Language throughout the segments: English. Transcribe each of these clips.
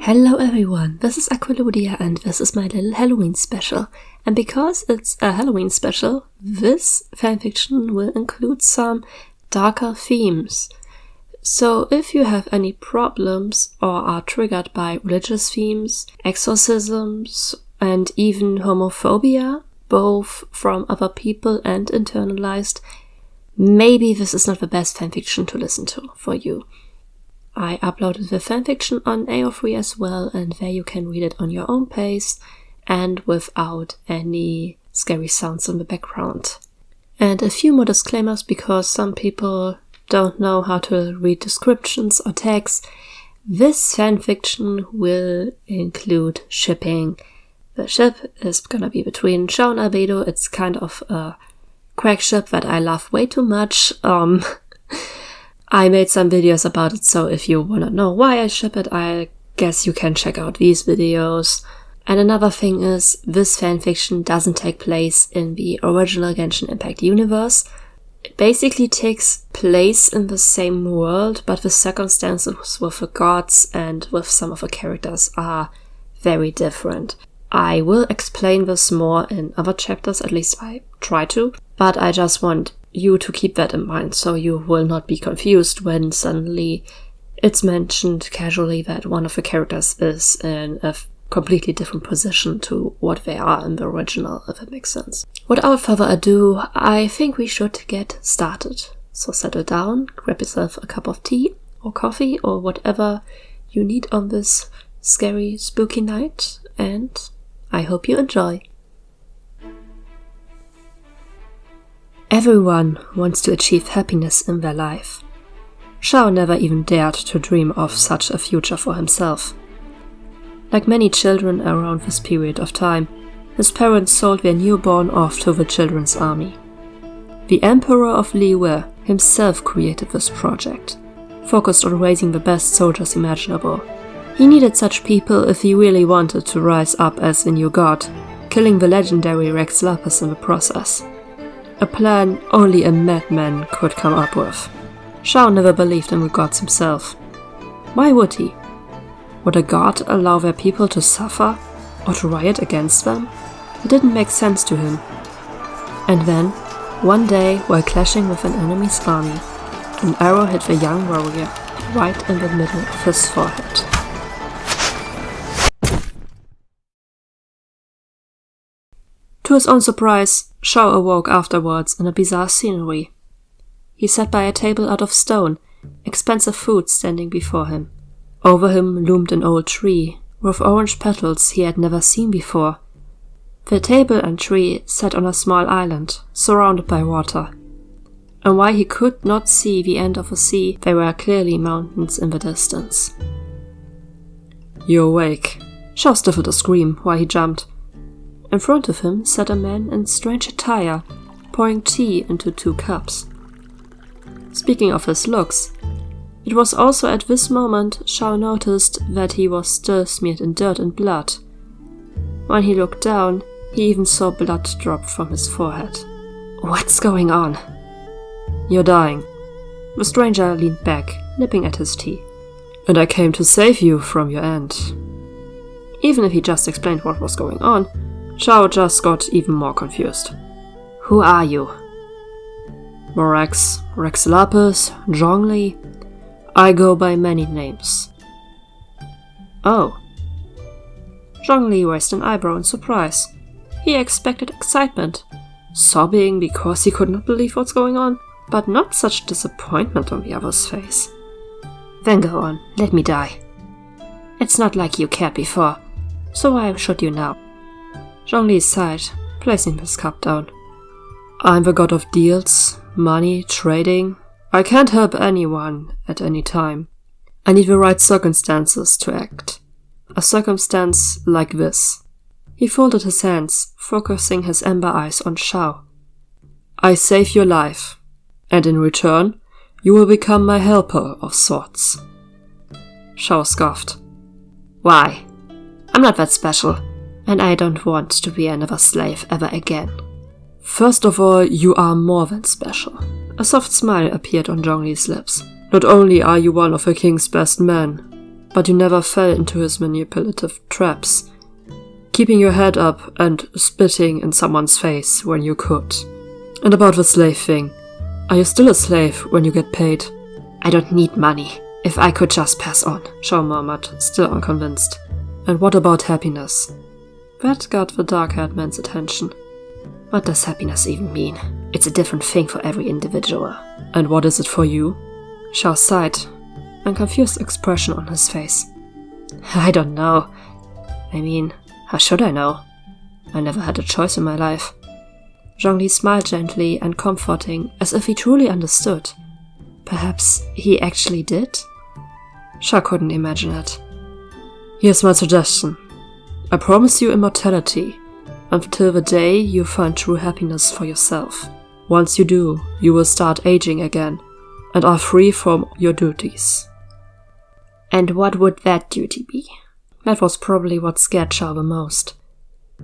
Hello everyone, this is Aquilodia and this is my little Halloween special. And because it's a Halloween special, this fanfiction will include some darker themes. So if you have any problems or are triggered by religious themes, exorcisms, and even homophobia, both from other people and internalized, maybe this is not the best fanfiction to listen to for you. I uploaded the fanfiction on AO3 as well, and there you can read it on your own pace and without any scary sounds in the background. And a few more disclaimers because some people don't know how to read descriptions or tags. This fanfiction will include shipping. The ship is gonna be between Xiao and Albedo. It's kind of a crack ship that I love way too much. I made some videos about it, so if you wanna know why I ship it, I guess you can check out these videos. And another thing is, this fanfiction doesn't take place in the original Genshin Impact universe. It basically takes place in the same world, but the circumstances with the gods and with some of the characters are very different. I will explain this more in other chapters, at least I try to, but I just want you to keep that in mind so you will not be confused when suddenly it's mentioned casually that one of the characters is in a completely different position to what they are in the original, if it makes sense. Without further ado, I think we should get started. So settle down, grab yourself a cup of tea or coffee or whatever you need on this scary, spooky night, and I hope you enjoy. Everyone wants to achieve happiness in their life. Xiao never even dared to dream of such a future for himself. Like many children around this period of time, his parents sold their newborn off to the children's army. The Emperor of Liyue himself created this project, focused on raising the best soldiers imaginable. He needed such people if he really wanted to rise up as a new god, killing the legendary Rex Lapis in the process. A plan only a madman could come up with. Xiao never believed in the gods himself. Why would he? Would a god allow their people to suffer or to riot against them? It didn't make sense to him. And then, one day, while clashing with an enemy's army, an arrow hit the young warrior right in the middle of his forehead. To his own surprise, Xiao awoke afterwards in a bizarre scenery. He sat by a table out of stone, expensive food standing before him. Over him loomed an old tree, with orange petals he had never seen before. The table and tree sat on a small island, surrounded by water. And while he could not see the end of the sea, there were clearly mountains in the distance. "You awake?" Xiao stifled a scream while he jumped. In front of him sat a man in strange attire, pouring tea into 2 cups. Speaking of his looks, it was also at this moment Xiao noticed that he was still smeared in dirt and blood. When he looked down, he even saw blood drop from his forehead. "What's going on?" "You're dying." The stranger leaned back, nipping at his tea. "And I came to save you from your end." Even if he just explained what was going on, Xiao just got even more confused. "Who are you?" "Rex Lapis, Zhongli. I go by many names." "Oh." Zhongli raised an eyebrow in surprise. He expected excitement, sobbing because he could not believe what's going on, but not such disappointment on the other's face. "Then go on, let me die. It's not like you cared before, so why should you now?" Zhongli sighed, placing his cup down. "I'm the god of deals, money, trading. I can't help anyone at any time. I need the right circumstances to act. A circumstance like this." He folded his hands, focusing his amber eyes on Xiao. "I save your life, and in return, you will become my helper of sorts." Xiao scoffed. "Why? I'm not that special. And I don't want to be another slave ever again." "First of all, you are more than special." A soft smile appeared on Zhongli's lips. "Not only are you one of the king's best men, but you never fell into his manipulative traps, keeping your head up and spitting in someone's face when you could. And about the slave thing, are you still a slave when you get paid? I don't need money. If I could just pass on, Xiao murmured, still unconvinced. And what about happiness? That got the dark-haired man's attention. What does happiness even mean? It's a different thing for every individual. And what is it for you? Xiao sighed, a confused expression on his face. I don't know. I mean, how should I know? I never had a choice in my life. Zhongli smiled gently and comforting, as if he truly understood. Perhaps he actually did? Xiao couldn't imagine it. Here's my suggestion. I promise you immortality, until the day you find true happiness for yourself. Once you do, you will start aging again, and are free from your duties. And what would that duty be? That was probably what scared Xiao the most.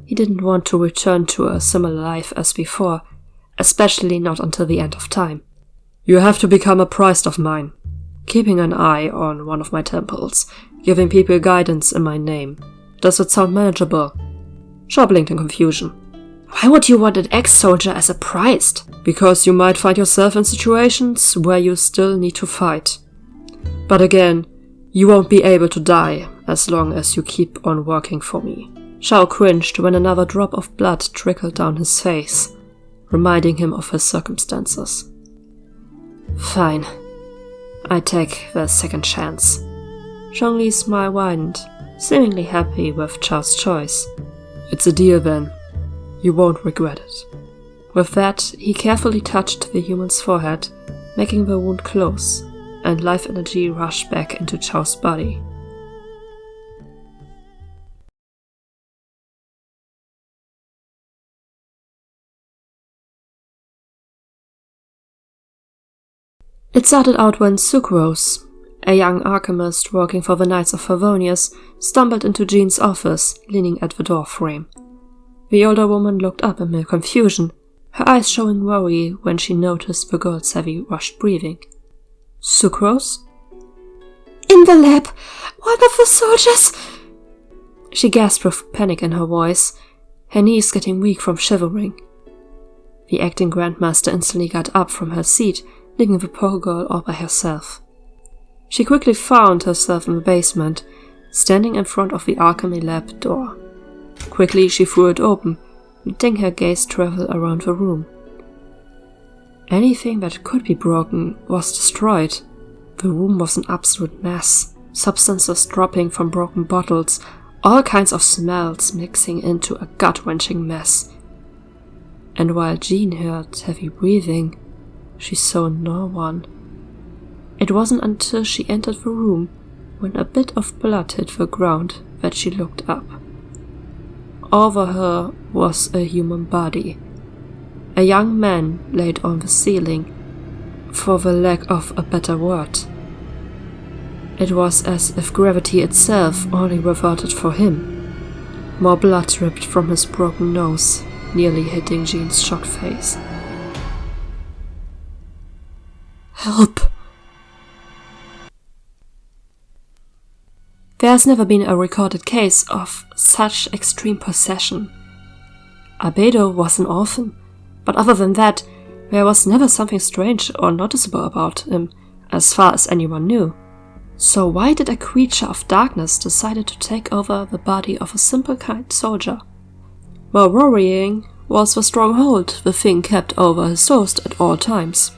He didn't want to return to a similar life as before, especially not until the end of time. You have to become a priest of mine, keeping an eye on one of my temples, giving people guidance in my name. Does it sound manageable? Xiao blinked in confusion. Why would you want an ex-soldier as a priest? Because you might find yourself in situations where you still need to fight. But again, you won't be able to die as long as you keep on working for me. Xiao cringed when another drop of blood trickled down his face, reminding him of his circumstances. Fine. I take the second chance. Zhongli's smile widened, seemingly happy with Xiao's choice. It's a deal then. You won't regret it. With that, he carefully touched the human's forehead, making the wound close, and life energy rushed back into Xiao's body. It started out when Sucrose, a young alchemist working for the Knights of Favonius, stumbled into Jean's office, leaning at the door frame. The older woman looked up in mild confusion, her eyes showing worry when she noticed the girl's heavy, rushed breathing. Sucrose? In the lab! One of the soldiers! She gasped with panic in her voice, her knees getting weak from shivering. The acting grandmaster instantly got up from her seat, leaving the poor girl all by herself. She quickly found herself in the basement, standing in front of the alchemy lab door. Quickly she threw it open, letting her gaze travel around the room. Anything that could be broken was destroyed. The room was an absolute mess, substances dropping from broken bottles, all kinds of smells mixing into a gut-wrenching mess. And while Jean heard heavy breathing, she saw no one. It wasn't until she entered the room, when a bit of blood hit the ground, that she looked up. Over her was a human body. A young man laid on the ceiling, for the lack of a better word. It was as if gravity itself only reverted for him. More blood dripped from his broken nose, nearly hitting Jean's shocked face. Help! There has never been a recorded case of such extreme possession. Albedo was an orphan, but other than that, there was never something strange or noticeable about him, as far as anyone knew. So why did a creature of darkness decide to take over the body of a simple kind soldier? More worrying was the strong hold the thing kept over his toast at all times.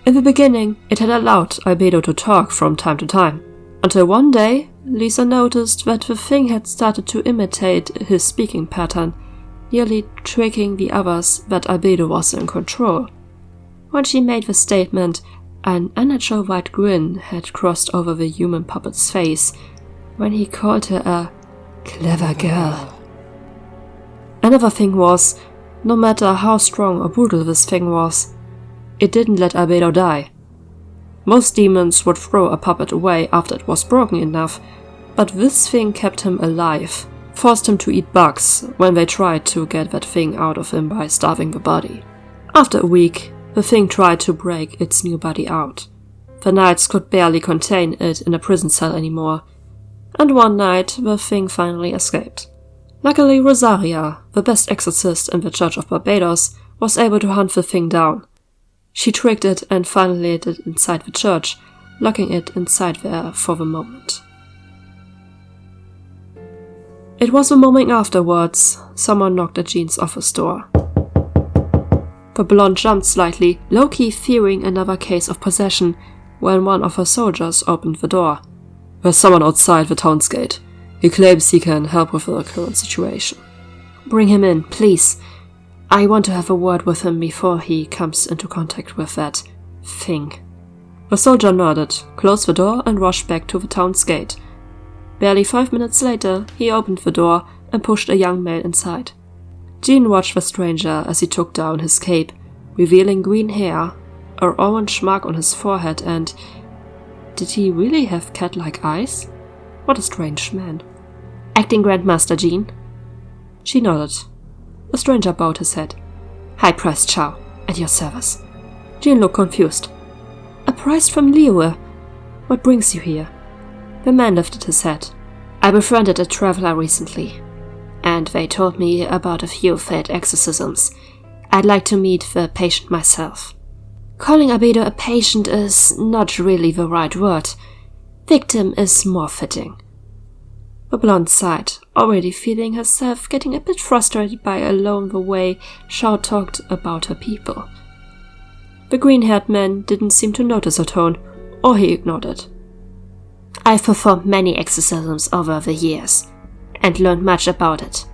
In the beginning, it had allowed Albedo to talk from time to time, until one day Lisa noticed that the thing had started to imitate his speaking pattern, nearly tricking the others that Albedo was in control. When she made the statement, an unnatural white grin had crossed over the human puppet's face when he called her a clever girl. Another thing was, no matter how strong or brutal this thing was, it didn't let Albedo die. Most demons would throw a puppet away after it was broken enough, but this thing kept him alive, forced him to eat bugs when they tried to get that thing out of him by starving the body. After a week, the thing tried to break its new body out. The knights could barely contain it in a prison cell anymore, and one night the thing finally escaped. Luckily, Rosaria, the best exorcist in the Church of Barbados, was able to hunt the thing down. She tricked it and finally laid it inside the church, locking it inside there for the moment. It was the moment afterwards someone knocked at Jean's office door. The blonde jumped slightly, low-key fearing another case of possession, when one of her soldiers opened the door. "There's someone outside the town's gate. He claims he can help with the current situation." "Bring him in, please. I want to have a word with him before he comes into contact with that thing." The soldier nodded, closed the door, and rushed back to the town's gate. Barely 5 minutes later, he opened the door and pushed a young male inside. Jean watched the stranger as he took down his cape, revealing green hair, an orange mark on his forehead, and did he really have cat-like eyes? What a strange man. "Acting Grandmaster Jean?" She nodded. The stranger bowed his head. "High-priced Xiao, at your service." Jean looked confused. "A priest from Liyue? What brings you here?" The man lifted his head. "I befriended a traveler recently, and they told me about a few failed exorcisms. I'd like to meet the patient myself." "Calling Albedo a patient is not really the right word. Victim is more fitting." The blonde sighed, already feeling herself getting a bit frustrated by alone the way Xiao talked about her people. The green-haired man didn't seem to notice her tone, or he ignored it. "I've performed many exorcisms over the years, and learned much about it.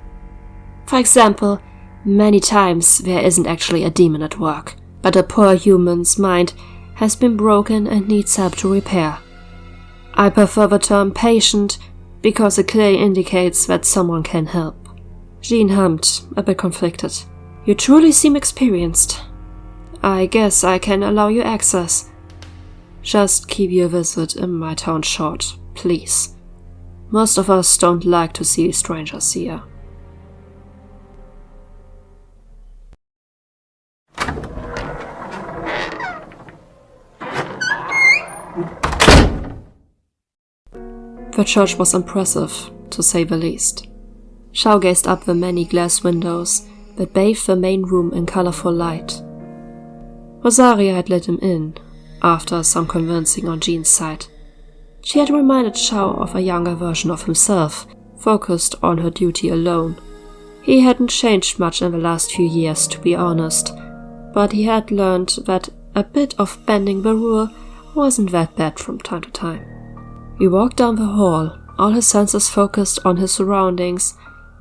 For example, many times there isn't actually a demon at work, but a poor human's mind has been broken and needs help to repair. I prefer the term patient because it clearly indicates that someone can help." Jean hummed, a bit conflicted. "You truly seem experienced. I guess I can allow you access. Just keep your visit in my town short, please. Most of us don't like to see strangers here." The church was impressive, to say the least. Xiao gazed up the many glass windows that bathed the main room in colorful light. Rosaria had let him in, after some convincing on Jean's side. She had reminded Xiao of a younger version of himself, focused on her duty alone. He hadn't changed much in the last few years, to be honest, but he had learned that a bit of bending the rule wasn't that bad from time to time. He walked down the hall, all his senses focused on his surroundings,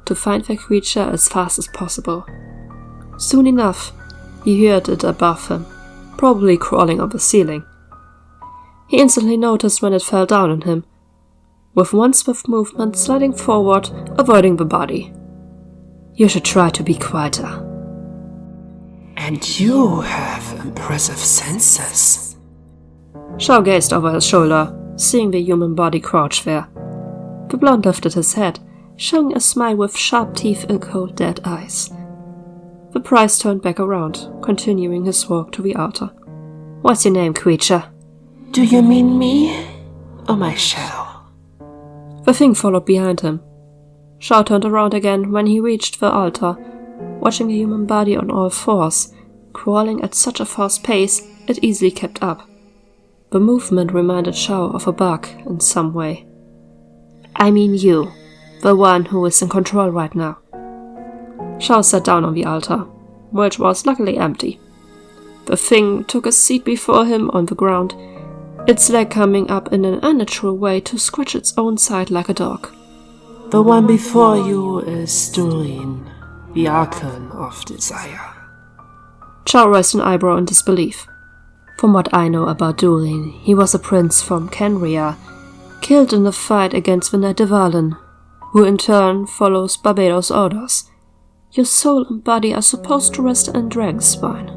to find the creature as fast as possible. Soon enough, he heard it above him, probably crawling on the ceiling. He instantly noticed when it fell down on him, with one swift movement sliding forward, avoiding the body. "You should try to be quieter." "And you have impressive senses." Xiao gazed over his shoulder, seeing the human body crouch there. The blonde lifted his head, showing a smile with sharp teeth and cold dead eyes. The priest turned back around, continuing his walk to the altar. "What's your name, creature?" "Do you mean me, or my Xiao?" The thing followed behind him. Xiao turned around again when he reached the altar, watching the human body on all fours, crawling at such a fast pace it easily kept up. The movement reminded Xiao of a bug in some way. "I mean you, the one who is in control right now." Xiao sat down on the altar, which was luckily empty. The thing took a seat before him on the ground, its leg coming up in an unnatural way to scratch its own side like a dog. "The one before you is Durin, the Archon of Desire." Xiao raised an eyebrow in disbelief. From what I know about Durin, he was a prince from Kenria, killed in the fight against the Knight Devalen, who in turn follows Barbados' orders. Your soul and body are supposed to rest in Dragonspine.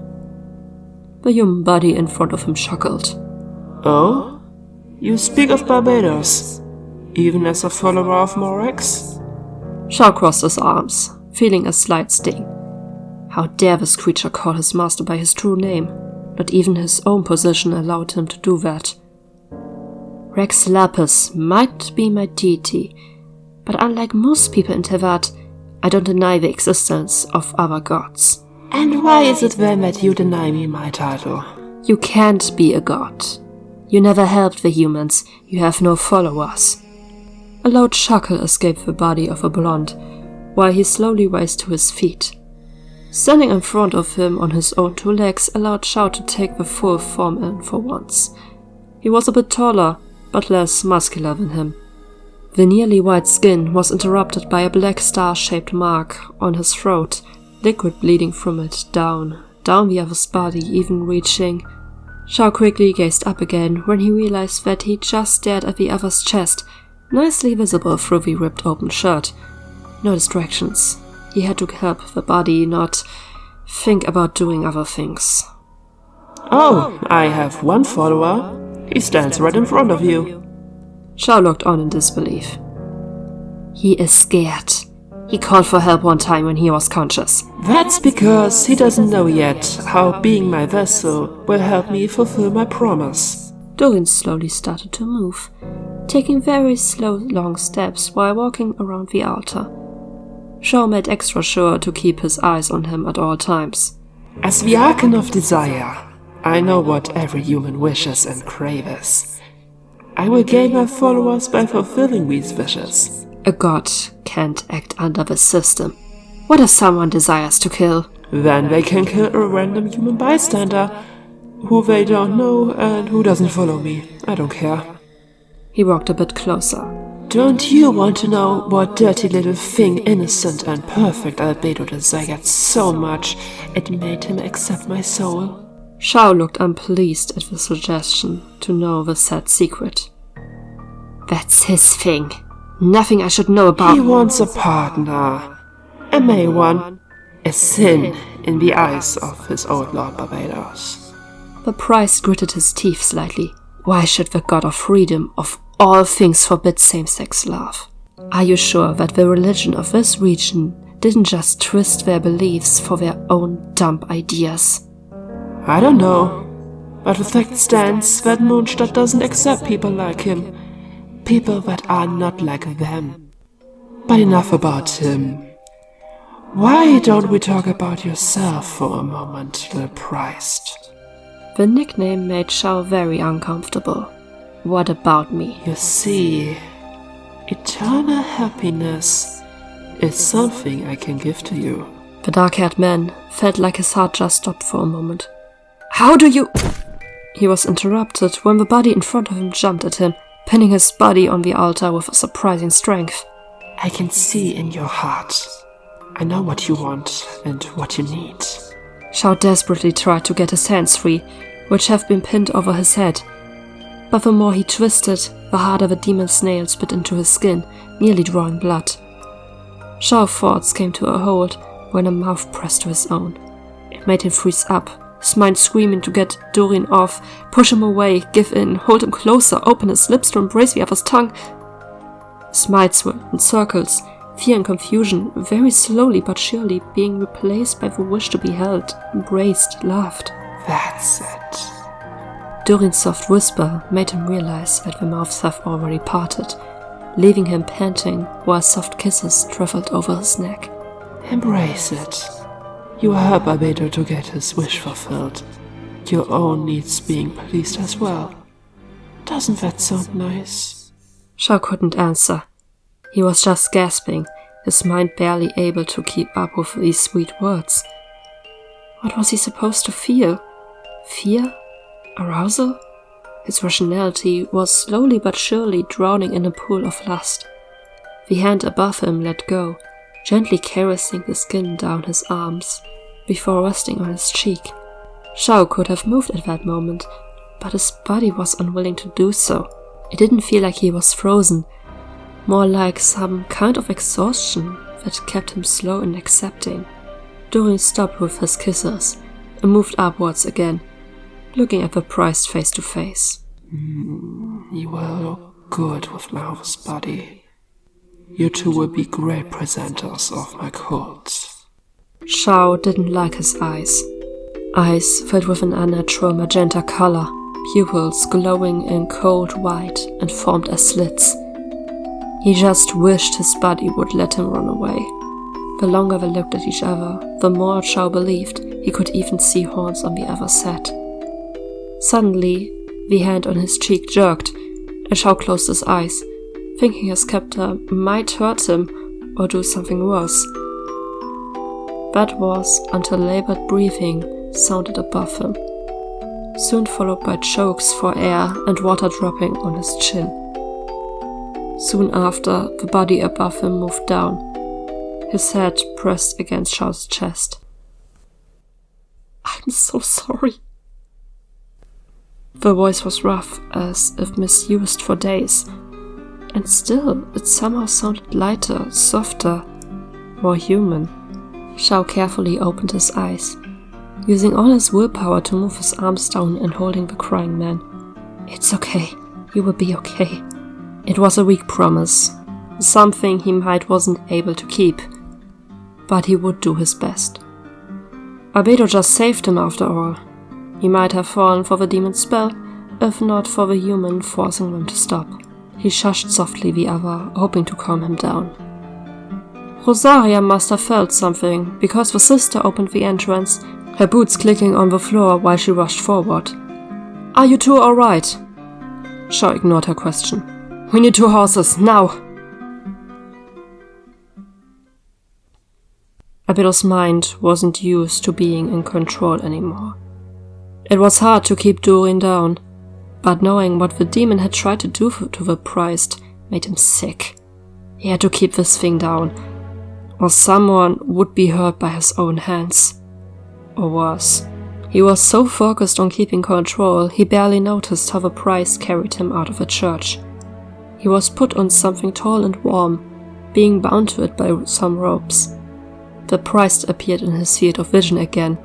The human body in front of him chuckled. "Oh? You speak of Barbados, even as a follower of Morex?" Xiao crossed his arms, feeling a slight sting. How dare this creature call his master by his true name? Not even his own position allowed him to do that. Rex Lapis might be my deity, but unlike most people in Tevat, I don't deny the existence of other gods. And why is it then that you deny me my title? You can't be a god. You never helped the humans, you have no followers. A loud chuckle escaped the body of a blonde, while he slowly raised to his feet. Standing in front of him on his own two legs allowed Xiao to take the full form in for once. He was a bit taller, but less muscular than him. The nearly white skin was interrupted by a black star-shaped mark on his throat, liquid bleeding from it down the other's body, even reaching. Xiao quickly gazed up again when he realized that he just stared at the other's chest, nicely visible through the ripped open shirt. No distractions. He had to help the body not think about doing other things. Oh, I have one follower. He stands right in front of you. Xiao looked on in disbelief. He is scared. He called for help one time when he was conscious. That's because he doesn't know yet how being my vessel will help me fulfill my promise. Durin slowly started to move, taking very slow, long steps while walking around the altar. Xiao made extra sure to keep his eyes on him at all times. As the Archon of Desire, I know what every human wishes and craves. I will gain my followers by fulfilling these wishes. A god can't act under the system. What if someone desires to kill? Then they can kill a random human bystander who they don't know and who doesn't follow me. I don't care. He walked a bit closer. Don't you want to know what dirty little thing innocent and perfect Albedo desired so much it made him accept my soul? Xiao looked unpleased at the suggestion to know the sad secret. That's his thing. Nothing I should know about. He wants a partner. A male one. A sin in the eyes of his old Lord Barbados. The priest gritted his teeth slightly. Why should the god of freedom of all things forbid same-sex love? Are you sure that the religion of this region didn't just twist their beliefs for their own dumb ideas? I don't know. But the fact stands that Mondstadt doesn't accept people like him. People that are not like them. But enough about him. Why don't we talk about yourself for a moment, little priest? The nickname made Xiao very uncomfortable. What about me? You see, eternal happiness is something I can give to you. The dark-haired man felt like his heart just stopped for a moment. How do you... He was interrupted when the body in front of him jumped at him, pinning his body on the altar with a surprising strength. I can see in your heart. I know what you want and what you need. Xiao desperately tried to get his hands free, which have been pinned over his head. But the more he twisted, the harder the demon's nails bit into his skin, nearly drawing blood. Xiao's thoughts came to a halt when a mouth pressed to his own. It made him freeze up, his mind screaming to get Durin off, push him away, give in, hold him closer, open his lips to embrace the other's tongue. His mind swirled in circles, fear and confusion, very slowly but surely being replaced by the wish to be held, embraced, loved. That's it. Durin's soft whisper made him realize that the mouths have already parted, leaving him panting while soft kisses traveled over his neck. Embrace it. You help Albedo to get his wish fulfilled. Your own needs being pleased as well. Doesn't that sound nice? Xiao couldn't answer. He was just gasping, his mind barely able to keep up with these sweet words. What was he supposed to feel? Fear? Arousal? His rationality was slowly but surely drowning in a pool of lust. The hand above him let go, gently caressing the skin down his arms, before resting on his cheek. Xiao could have moved at that moment, but his body was unwilling to do so. It didn't feel like he was frozen, more like some kind of exhaustion that kept him slow in accepting. Durin stopped with his kisses and moved upwards again, looking at the priest face to face. You will look good with Malva's body. You two will be great presenters of my cult. Xiao didn't like his eyes. Eyes filled with an unnatural magenta color, pupils glowing in cold white and formed as slits. He just wished his body would let him run away. The longer they looked at each other, the more Xiao believed he could even see horns on the other side. Suddenly, the hand on his cheek jerked, and Xiao closed his eyes, thinking his captor might hurt him or do something worse. That was until labored breathing sounded above him, soon followed by chokes for air and water dropping on his chin. Soon after, the body above him moved down, his head pressed against Xiao's chest. "I'm so sorry." The voice was rough, as if misused for days, and still it somehow sounded lighter, softer, more human. Xiao carefully opened his eyes, using all his willpower to move his arms down and holding the crying man. "It's okay, you will be okay." It was a weak promise, something he might wasn't able to keep, but he would do his best. Albedo just saved him after all. He might have fallen for the demon's spell, if not for the human forcing them to stop. He shushed softly the other, hoping to calm him down. Rosaria must have felt something, because the sister opened the entrance, her boots clicking on the floor while she rushed forward. "Are you two alright?" Xiao ignored her question. "We need 2 horses, now!" Albedo's mind wasn't used to being in control anymore. It was hard to keep Durin down, but knowing what the demon had tried to do to the priest made him sick. He had to keep this thing down, or someone would be hurt by his own hands. Or worse, he was so focused on keeping control, he barely noticed how the priest carried him out of the church. He was put on something tall and warm, being bound to it by some ropes. The priest appeared in his field of vision again,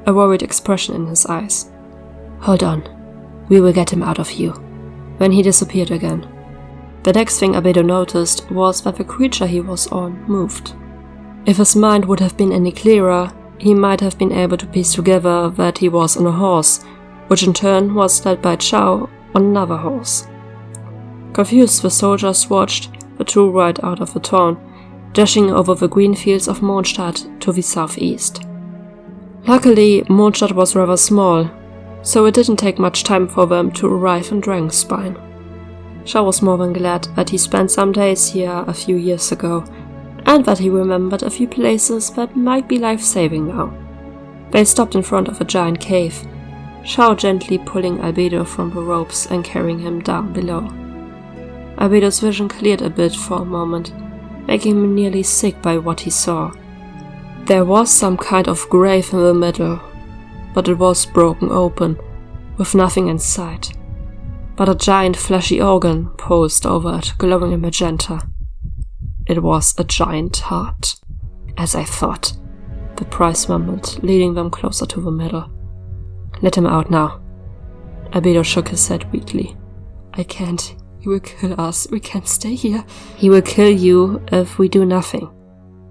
a worried expression in his eyes. "Hold on, we will get him out of you." Then he disappeared again. The next thing Albedo noticed was that the creature he was on moved. If his mind would have been any clearer, he might have been able to piece together that he was on a horse, which in turn was led by Xiao on another horse. Confused, the soldiers watched the two ride out of the town, dashing over the green fields of Mondstadt to the southeast. Luckily, Mondstadt was rather small, so it didn't take much time for them to arrive in Dragonspine. Xiao was more than glad that he spent some days here a few years ago, and that he remembered a few places that might be life-saving now. They stopped in front of a giant cave, Xiao gently pulling Albedo from the ropes and carrying him down below. Albedo's vision cleared a bit for a moment, making him nearly sick by what he saw. There was some kind of grave in the middle, but it was broken open, with nothing inside, but a giant fleshy organ posed over it, glowing in magenta. It was a giant heart, as I thought, the priest mumbled, leading them closer to the middle. "Let him out now." Albedo shook his head weakly. "I can't. He will kill us. We can't stay here." "He will kill you if we do nothing.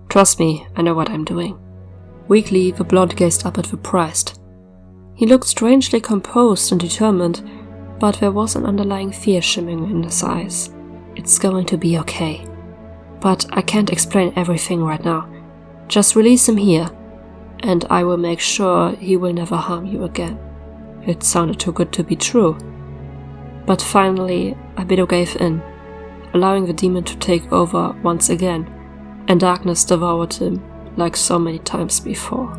Trust me, I know what I'm doing." Weakly, the blonde gazed up at the priest. He looked strangely composed and determined, but there was an underlying fear shimmering in his eyes. "It's going to be okay. But I can't explain everything right now. Just release him here, and I will make sure he will never harm you again." It sounded too good to be true. But finally, Albedo gave in, allowing the demon to take over once again, and darkness devoured him like so many times before.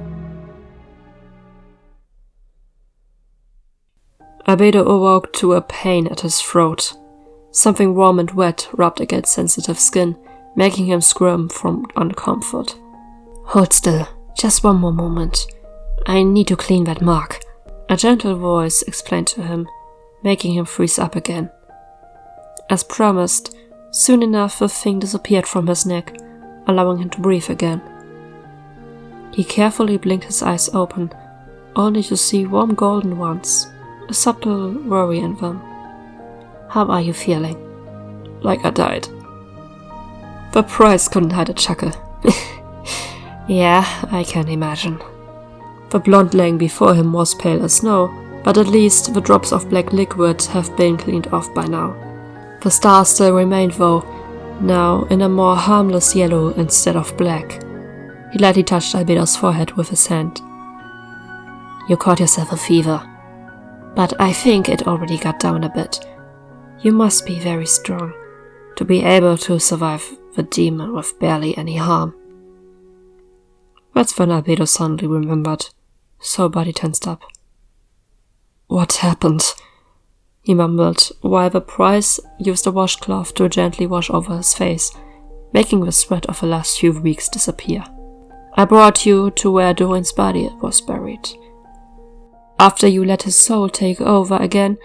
Albedo awoke to a pain at his throat. Something warm and wet rubbed against sensitive skin, making him squirm from uncomfort. "Hold still, just one more moment. I need to clean that mark," a gentle voice explained to him, making him freeze up again. As promised, soon enough the thing disappeared from his neck, allowing him to breathe again. He carefully blinked his eyes open, only to see warm golden ones, a subtle worry in them. "How are you feeling?" "Like I died." The priest couldn't hide a chuckle. "Yeah, I can imagine." The blonde laying before him was pale as snow, but at least the drops of black liquid have been cleaned off by now. The stars still remained though, now in a more harmless yellow instead of black. He lightly touched Albedo's forehead with his hand. You caught yourself a fever, but I think it already got down a bit. You must be very strong to be able to survive the demon with barely any harm. That's when Albedo suddenly remembered. His whole body tensed up. What happened? He mumbled, while the priest used a washcloth to gently wash over his face, making the sweat of the last few weeks disappear. I brought you to where Doran's body was buried. After you let his soul take over again,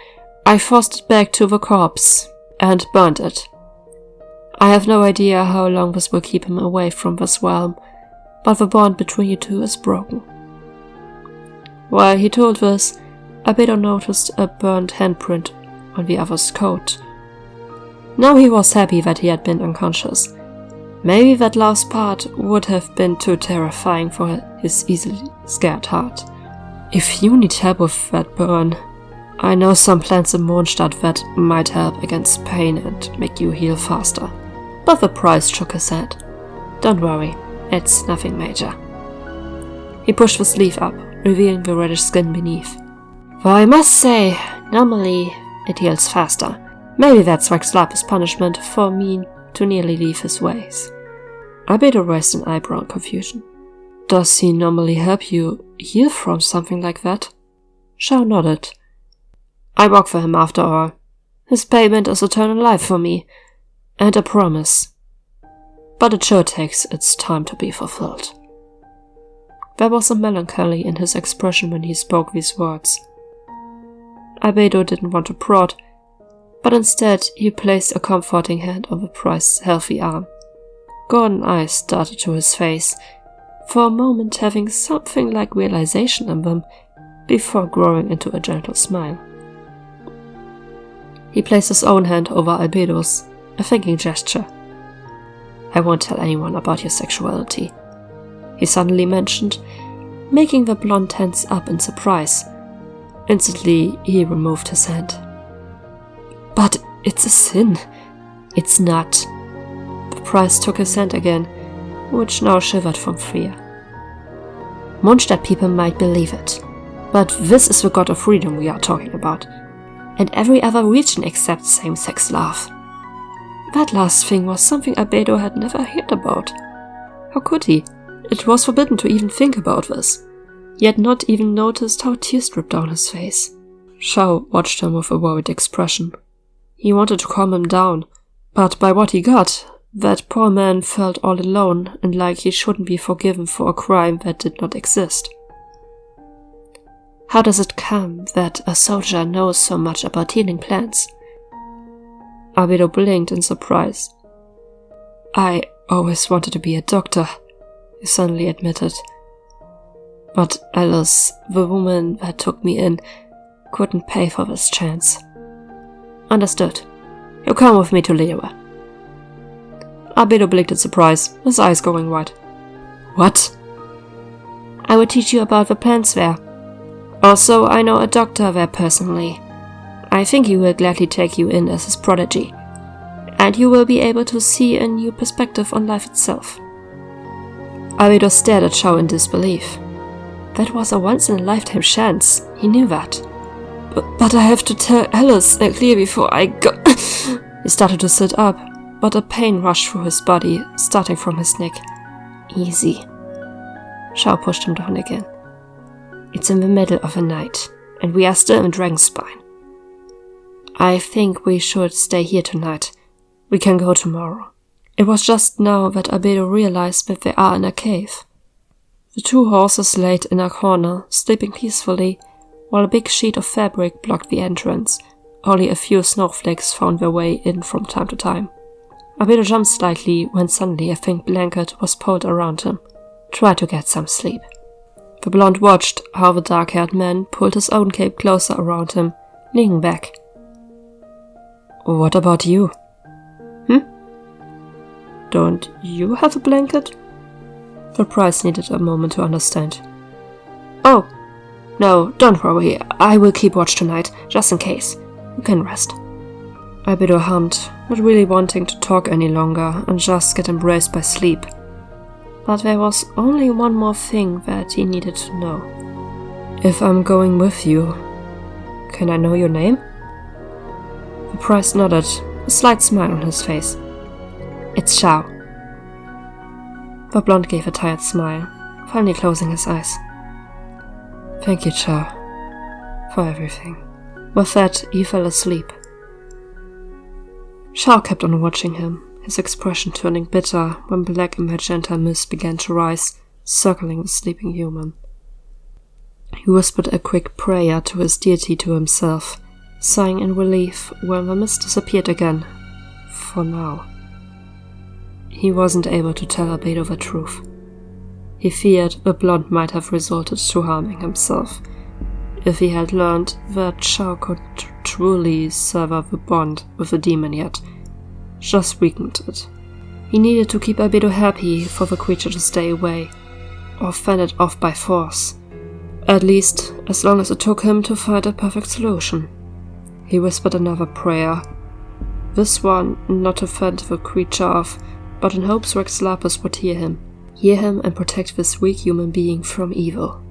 I forced it back to the corpse and burned it. I have no idea how long this will keep him away from this realm, but the bond between you two is broken. While he told this, Albedo noticed a burned handprint on the other's coat. Now he was happy that he had been unconscious. Maybe that last part would have been too terrifying for his easily scared heart. If you need help with that burn, I know some plants in Mondstadt that might help against pain and make you heal faster. But the priest shook his head. Don't worry, it's nothing major. He pushed the sleeve up, revealing the reddish skin beneath. Though I must say, normally it heals faster. Maybe that's Waxlap's punishment for me to nearly leave his ways. Albedo raised an eyebrow in confusion. Does he normally help you heal from something like that? Xiao nodded. I work for him after all. His payment is eternal life for me, and a promise. But it sure takes its time to be fulfilled. There was a melancholy in his expression when he spoke these words. Albedo didn't want to prod, but instead he placed a comforting hand on the priest's healthy arm. Golden eyes started to his face, for a moment having something like realization in them, before growing into a gentle smile. He placed his own hand over Albedo's, a thanking gesture. I won't tell anyone about your sexuality, he suddenly mentioned, making the blonde tense up in surprise. Instantly, he removed his hand. But it's a sin. It's not. The priest took his hand again, which now shivered from fear. Mondstadt people might believe it, but this is the god of freedom we are talking about, and every other region accepts same-sex love. That last thing was something Albedo had never heard about. How could he? It was forbidden to even think about this. He had not even noticed how tears dripped down his face. Xiao watched him with a worried expression. He wanted to calm him down, but by what he got, that poor man felt all alone and like he shouldn't be forgiven for a crime that did not exist. How does it come that a soldier knows so much about healing plants? Albedo blinked in surprise. I always wanted to be a doctor, he suddenly admitted. But Alice, the woman that took me in, couldn't pay for this chance. Understood. You come with me to Liyue. Albedo blinked in surprise, his eyes going wide. What? I will teach you about the plants there. Also, I know a doctor there personally. I think he will gladly take you in as his prodigy, and you will be able to see a new perspective on life itself. Albedo stared at Xiao in disbelief. That was a once-in-a-lifetime chance, he knew that. But I have to tell Alice and Clear before I go. He started to sit up, but a pain rushed through his body, starting from his neck. Easy. Xiao pushed him down again. It's in the middle of the night, and we are still in Dragonspine. I think we should stay here tonight. We can go tomorrow. It was just now that Albedo realized that they are in a cave. The two horses laid in a corner, sleeping peacefully, while a big sheet of fabric blocked the entrance. Only a few snowflakes found their way in from time to time. Albedo jumped slightly when suddenly a thin blanket was pulled around him. Try to get some sleep. The blonde watched how the dark-haired man pulled his own cape closer around him, leaning back. What about you? Don't you have a blanket? The priest needed a moment to understand. Oh, No, don't worry. I will keep watch tonight, just in case. You can rest. Albedo hummed, not really wanting to talk any longer and just get embraced by sleep. But there was only one more thing that he needed to know. If I'm going with you, can I know your name? The priest nodded, a slight smile on his face. It's Xiao. The blonde gave a tired smile, finally closing his eyes. Thank you, Xiao, for everything. With that, he fell asleep. Xiao kept on watching him, his expression turning bitter when black and magenta mist began to rise, circling the sleeping human. He whispered a quick prayer to his deity to himself, sighing in relief when the mist disappeared again. For now. He wasn't able to tell Albedo the truth. He feared the blonde might have resorted to harming himself, if he had learned that Xiao could truly sever the bond with the demon yet, just weakened it. He needed to keep Albedo happy for the creature to stay away, or fend it off by force, at least as long as it took him to find a perfect solution. He whispered another prayer, this one not to fend the creature off, but in hopes Rex Lapis would hear him and protect this weak human being from evil.